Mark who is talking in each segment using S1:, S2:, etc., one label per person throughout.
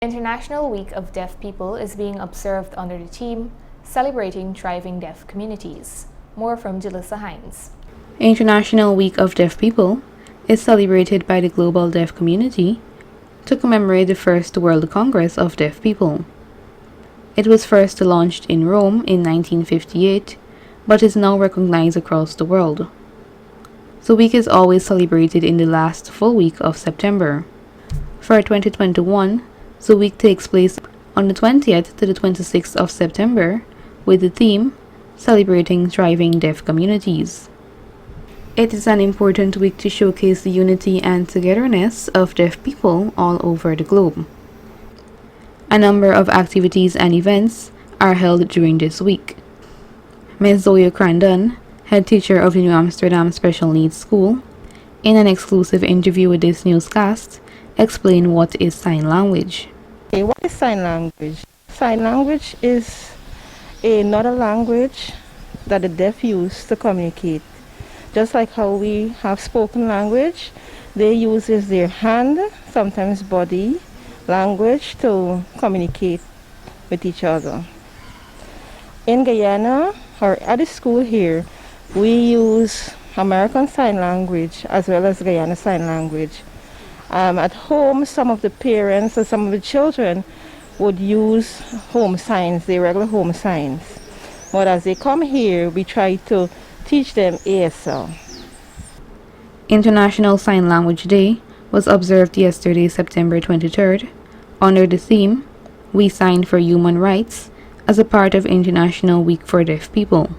S1: International Week of Deaf People is being observed under the theme Celebrating Thriving Deaf Communities. More from Jalissa Hines.
S2: International Week of Deaf People is celebrated by the global deaf community to commemorate the first World Congress of Deaf People. It was first launched in Rome in 1958, but is now recognized across the world. The week is always celebrated in the last full week of September. For 2021, the week takes place on the 20th to the 26th of September with the theme Celebrating Thriving Deaf Communities. It is an important week to showcase the unity and togetherness of deaf people all over the globe. A number of activities and events are held during this week. Ms. Zoe Crandon, head teacher of the New Amsterdam Special Needs School, in an exclusive interview with this newscast, explain what is sign language.
S3: Okay, what is sign language? Sign language is another language that the deaf use to communicate. Just like how we have spoken language, they use their hand, sometimes body language to communicate with each other. In Guyana, or at the school here, we use American Sign Language as well as Guyana Sign Language. At home, some of the parents or some of the children would use home signs, the regular home signs. But as they come here, we try to teach them ASL.
S2: International Sign Language Day was observed yesterday, September 23rd, under the theme We Sign for Human Rights as a part of International Week for Deaf People.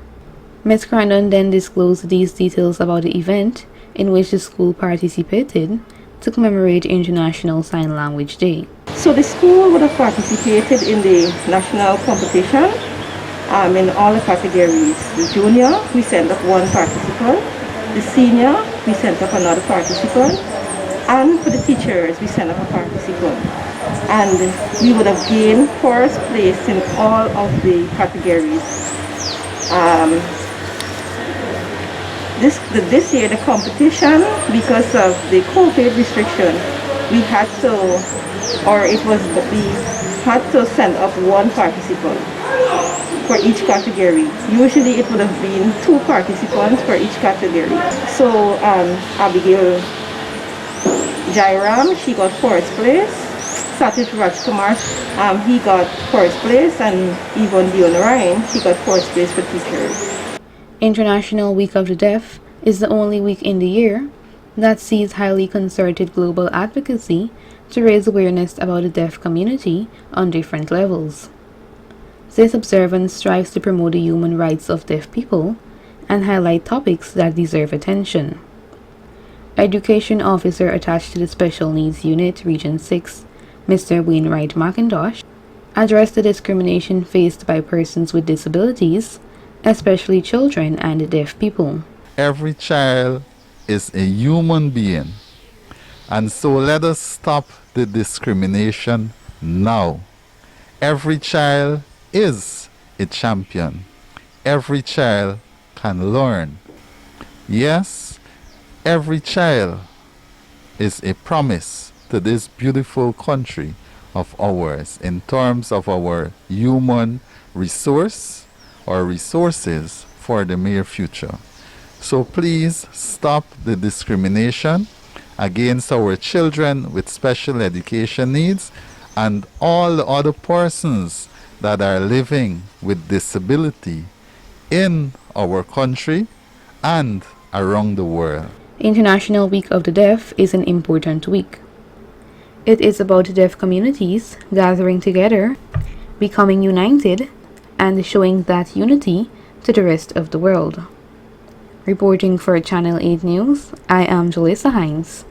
S2: Ms. Crandon then disclosed these details about the event in which the school participated to commemorate International Sign Language Day.
S3: So the school would have participated in the national competition in all the categories. The junior, we sent up one participant. The senior, we sent up another participant. And for the teachers, we sent up a participant. And we would have gained first place in all of the categories. This year, the competition, because of the COVID restriction, we had to send up one participant for each category. Usually it would have been two participants for each category. So Abigail Jairam, she got first place. Satish Rajkumar, he got first place, and Yvonne Dionarayan, she got first place for teachers.
S2: International Week of the Deaf is the only week in the year that sees highly concerted global advocacy to raise awareness about the deaf community on different levels. This observance strives to promote the human rights of deaf people and highlight topics that deserve attention. Education Officer attached to the Special Needs Unit, Region 6, Mr. Wainwright McIntosh, addressed the discrimination faced by persons with disabilities, especially children and deaf people.
S4: Every child is a human being, and so let us stop the discrimination now. Every child is a champion. Every child can learn. Yes, every child is a promise to this beautiful country of ours in terms of our human resource or resources for the near future. So please stop the discrimination against our children with special education needs and all the other persons that are living with disability in our country and around the world.
S2: International Week of the Deaf is an important week. It is about deaf communities gathering together, becoming united, and showing that unity to the rest of the world. Reporting for Channel 8 News, I am Jalissa Hines.